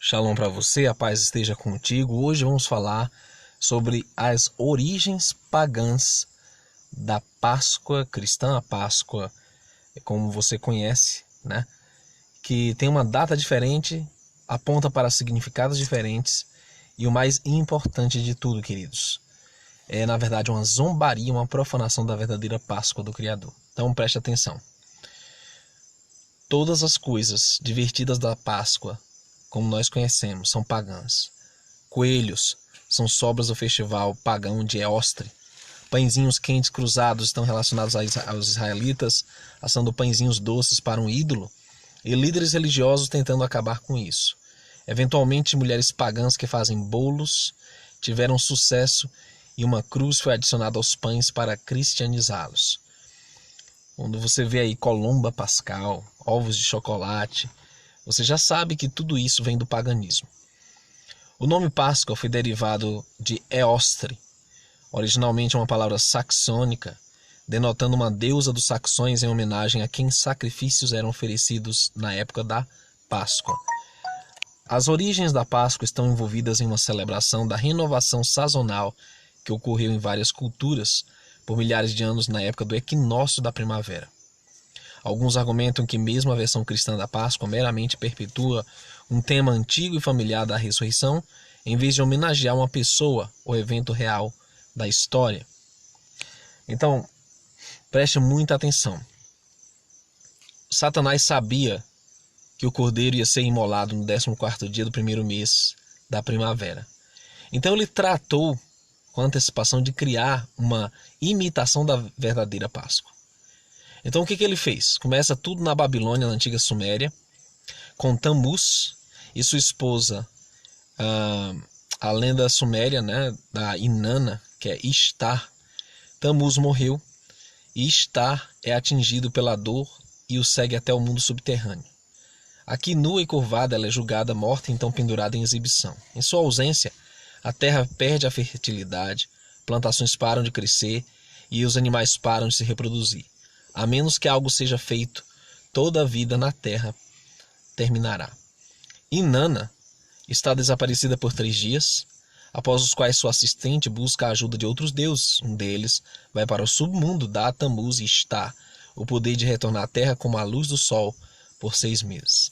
Shalom para você, a paz esteja contigo. Hoje vamos falar sobre as origens pagãs da Páscoa cristã, a Páscoa como você conhece, né? Que tem uma data diferente, aponta para significados diferentes e o mais importante de tudo, queridos, é na verdade uma zombaria, uma profanação da verdadeira Páscoa do Criador. Então preste atenção. Todas as coisas divertidas da Páscoa, como nós conhecemos, são pagãs. Coelhos são sobras do festival pagão de Eostre. Pãezinhos quentes cruzados estão relacionados aos israelitas, assando pãezinhos doces para um ídolo, e líderes religiosos tentando acabar com isso. Eventualmente, mulheres pagãs que fazem bolos tiveram sucesso e uma cruz foi adicionada aos pães para cristianizá-los. Quando você vê aí colomba pascal, ovos de chocolate, você já sabe que tudo isso vem do paganismo. O nome Páscoa foi derivado de Eostre, originalmente uma palavra saxônica, denotando uma deusa dos saxões em homenagem a quem sacrifícios eram oferecidos na época da Páscoa. As origens da Páscoa estão envolvidas em uma celebração da renovação sazonal que ocorreu em várias culturas por milhares de anos na época do equinócio da primavera. Alguns argumentam que mesmo a versão cristã da Páscoa meramente perpetua um tema antigo e familiar da ressurreição, em vez de homenagear uma pessoa ou evento real da história. Então, preste muita atenção. Satanás sabia que o cordeiro ia ser imolado no 14º dia do primeiro mês da primavera. Então ele tratou com antecipação de criar uma imitação da verdadeira Páscoa. Então o que ele fez? Começa tudo na Babilônia, na antiga Suméria, com Tammuz e sua esposa, a lenda suméria, né, da Inanna, que é Ishtar. Tammuz morreu e Ishtar é atingido pela dor e o segue até o mundo subterrâneo. Aqui, nua e curvada, ela é julgada morta e então pendurada em exibição. Em sua ausência, a terra perde a fertilidade, plantações param de crescer e os animais param de se reproduzir. A menos que algo seja feito, toda a vida na terra terminará. Inanna está desaparecida por 3 dias, após os quais sua assistente busca a ajuda de outros deuses. Um deles vai para o submundo, dá a Tammuz e Ishtar o poder de retornar à terra como a luz do sol por 6 meses.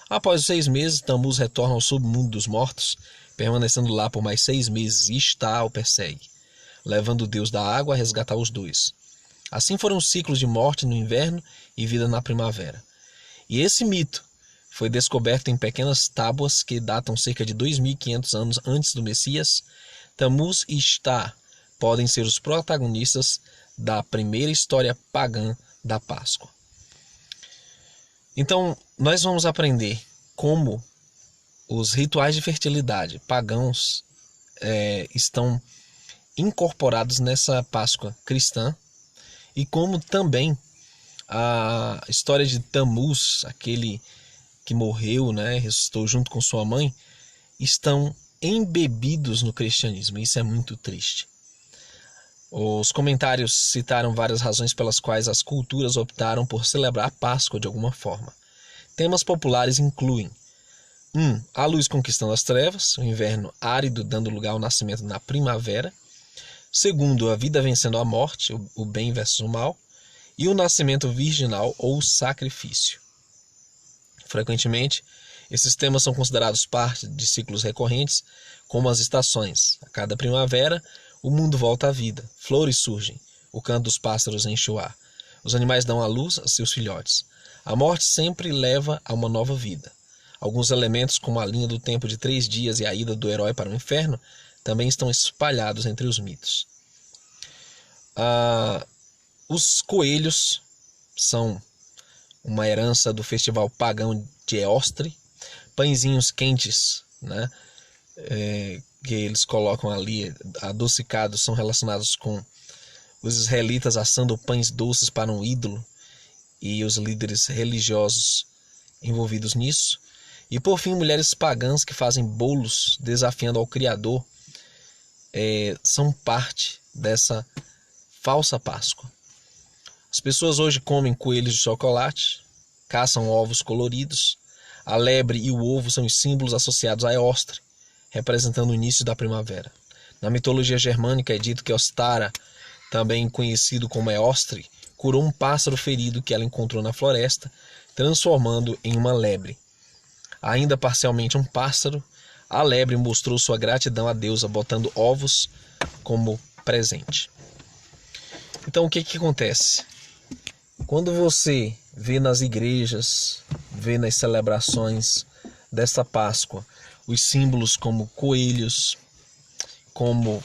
Após os 6 meses, Tammuz retorna ao submundo dos mortos, permanecendo lá por mais 6 meses, e Ishtar o persegue, levando o deus da água a resgatar os dois. Assim foram os ciclos de morte no inverno e vida na primavera. E esse mito foi descoberto em pequenas tábuas que datam cerca de 2.500 anos antes do Messias. Tammuz e Ishtar podem ser os protagonistas da primeira história pagã da Páscoa. Então, nós vamos aprender como os rituais de fertilidade pagãos estão incorporados nessa Páscoa cristã, e como também a história de Tammuz, aquele que morreu, né, ressuscitou junto com sua mãe, estão embebidos no cristianismo. Isso é muito triste. Os comentários citaram várias razões pelas quais as culturas optaram por celebrar a Páscoa de alguma forma. Temas populares incluem: 1. A luz conquistando as trevas, o inverno árido dando lugar ao nascimento na primavera. 2. A vida vencendo a morte, o bem versus o mal. E o nascimento virginal ou o sacrifício. Frequentemente, esses temas são considerados parte de ciclos recorrentes, como as estações. A cada primavera, o mundo volta à vida, flores surgem, o canto dos pássaros enche o ar, os animais dão à luz a seus filhotes. A morte sempre leva a uma nova vida. Alguns elementos, como a linha do tempo de 3 dias e a ida do herói para o inferno, também estão espalhados entre os mitos. Os coelhos são uma herança do festival pagão de Eostre. Pãezinhos quentes, né, que eles colocam ali, adocicados, são relacionados com os israelitas assando pães doces para um ídolo e os líderes religiosos envolvidos nisso. E por fim, mulheres pagãs que fazem bolos desafiando ao Criador são parte dessa falsa Páscoa. As pessoas hoje comem coelhos de chocolate, caçam ovos coloridos, A lebre e o ovo são os símbolos associados a Eostre, representando o início da primavera. Na mitologia germânica é dito que Ostara, também conhecido como Eostre, curou um pássaro ferido que ela encontrou na floresta, transformando em uma lebre. Ainda parcialmente um pássaro, a lebre mostrou sua gratidão à deusa, botando ovos como presente. Então o que acontece? Quando você vê nas igrejas, vê nas celebrações desta Páscoa, os símbolos como coelhos, como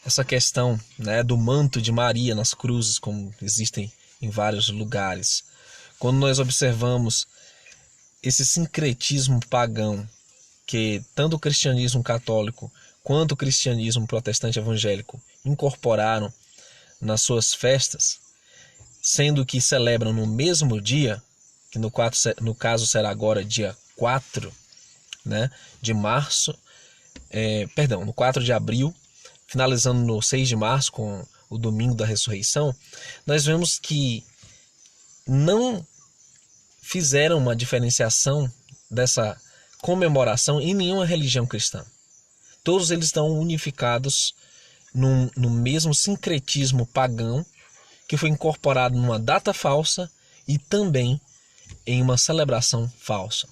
essa questão, né, do manto de Maria nas cruzes, como existem em vários lugares. Quando nós observamos esse sincretismo pagão que tanto o cristianismo católico quanto o cristianismo protestante evangélico incorporaram nas suas festas, sendo que celebram no mesmo dia, que no caso será agora dia 4, né, de março, no 4 de abril, finalizando no 6 de março com o domingo da ressurreição, nós vemos que não fizeram uma diferenciação dessa comemoração em nenhuma religião cristã. Todos eles estão unificados no mesmo sincretismo pagão que foi incorporado numa data falsa e também em uma celebração falsa.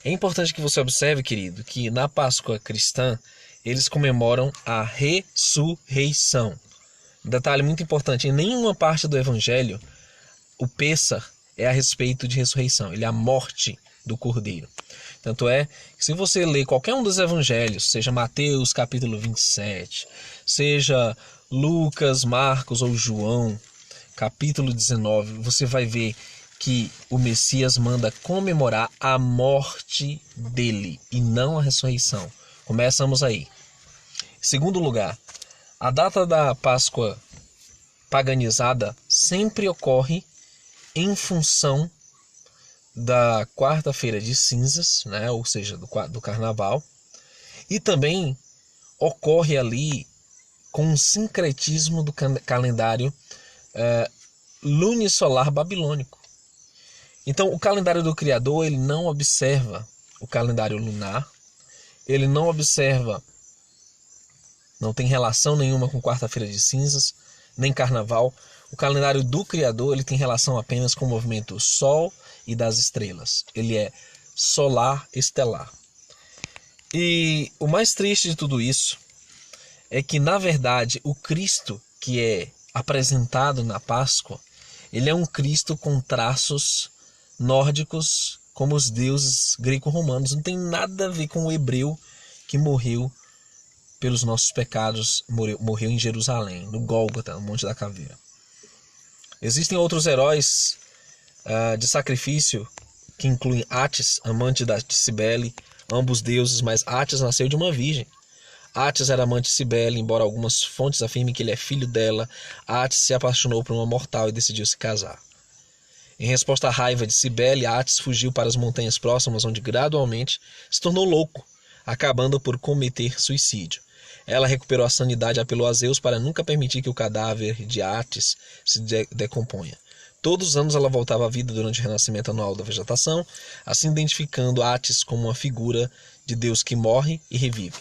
É importante que você observe, querido, que na Páscoa cristã eles comemoram a ressurreição. Um detalhe muito importante, em nenhuma parte do Evangelho o Pêssar é a respeito de ressurreição, ele é a morte do Cordeiro. Tanto é que se você ler qualquer um dos evangelhos, seja Mateus capítulo 27, seja Lucas, Marcos ou João capítulo 19, você vai ver que o Messias manda comemorar a morte dele e não a ressurreição. Começamos aí. Segundo lugar, a data da Páscoa paganizada sempre ocorre em função da quarta-feira de cinzas, né? Ou seja, do carnaval, e também ocorre ali com um sincretismo do calendário lunisolar babilônico. Então, o calendário do Criador, ele não observa o calendário lunar, ele não observa, não tem relação nenhuma com quarta-feira de cinzas, nem carnaval. O calendário do Criador, ele tem relação apenas com o movimento do Sol e das estrelas. Ele é solar estelar. E o mais triste de tudo isso é que, na verdade, o Cristo que é apresentado na Páscoa, ele é um Cristo com traços nórdicos, como os deuses greco-romanos. Não tem nada a ver com o hebreu que morreu pelos nossos pecados, morreu em Jerusalém, no Gólgota, no Monte da Caveira. Existem outros heróis de sacrifício que incluem Átis, amante de Cibele, ambos deuses, mas Átis nasceu de uma virgem. Átis era amante de Cibele, embora algumas fontes afirmem que ele é filho dela. Átis se apaixonou por uma mortal e decidiu se casar. Em resposta à raiva de Cibele, Átis fugiu para as montanhas próximas, onde gradualmente se tornou louco, acabando por cometer suicídio. Ela recuperou a sanidade e apelou a Zeus para nunca permitir que o cadáver de Átis se decomponha. Todos os anos ela voltava à vida durante o renascimento anual da vegetação, assim identificando Átis como uma figura de Deus que morre e revive.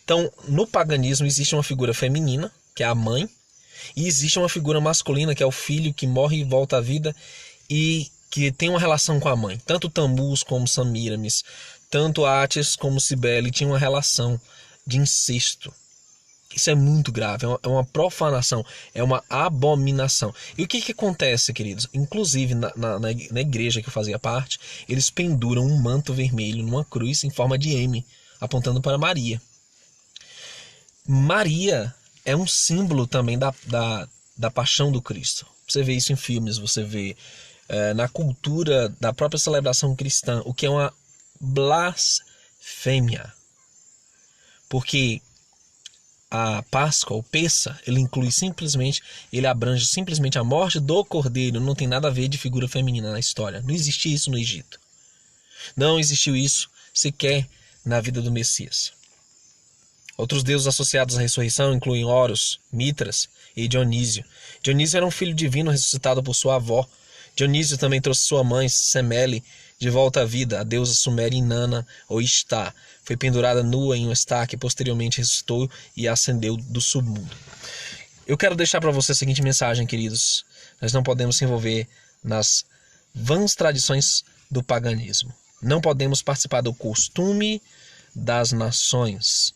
Então, no paganismo existe uma figura feminina, que é a mãe, e existe uma figura masculina, que é o filho que morre e volta à vida e que tem uma relação com a mãe. Tanto Tammuz como Semíramis, tanto Átis como Cibele tinham uma relação de incesto. Isso é muito grave, é uma profanação, é uma abominação. E o que acontece, queridos? Inclusive, na igreja que eu fazia parte, eles penduram um manto vermelho numa cruz em forma de M, apontando para Maria. Maria é um símbolo também da paixão do Cristo. Você vê isso em filmes, você vê na cultura da própria celebração cristã, o que é uma blasfêmia. Porque a Páscoa, o Pêssar, ele abrange simplesmente a morte do Cordeiro, não tem nada a ver de figura feminina na história. Não existia isso no Egito. Não existiu isso sequer na vida do Messias. Outros deuses associados à ressurreição incluem Horus, Mitras e Dionísio. Dionísio era um filho divino ressuscitado por sua avó, Dionísio também trouxe sua mãe, Semele, de volta à vida, a deusa suméria Inanna, ou Istá. Foi pendurada nua em um estaque, posteriormente ressuscitou e ascendeu do submundo. Eu quero deixar para você a seguinte mensagem, queridos. Nós não podemos se envolver nas vãs tradições do paganismo. Não podemos participar do costume das nações.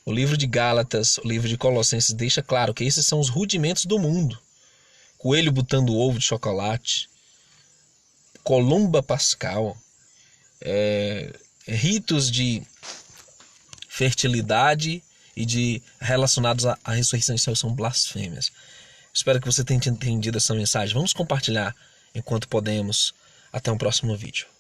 O livro de Gálatas, o livro de Colossenses deixa claro que esses são os rudimentos do mundo. Coelho botando ovo de chocolate, columba pascal, ritos de fertilidade e de relacionados à ressurreição de céu são blasfêmias. Espero que você tenha entendido essa mensagem. Vamos compartilhar enquanto podemos. Até um próximo vídeo.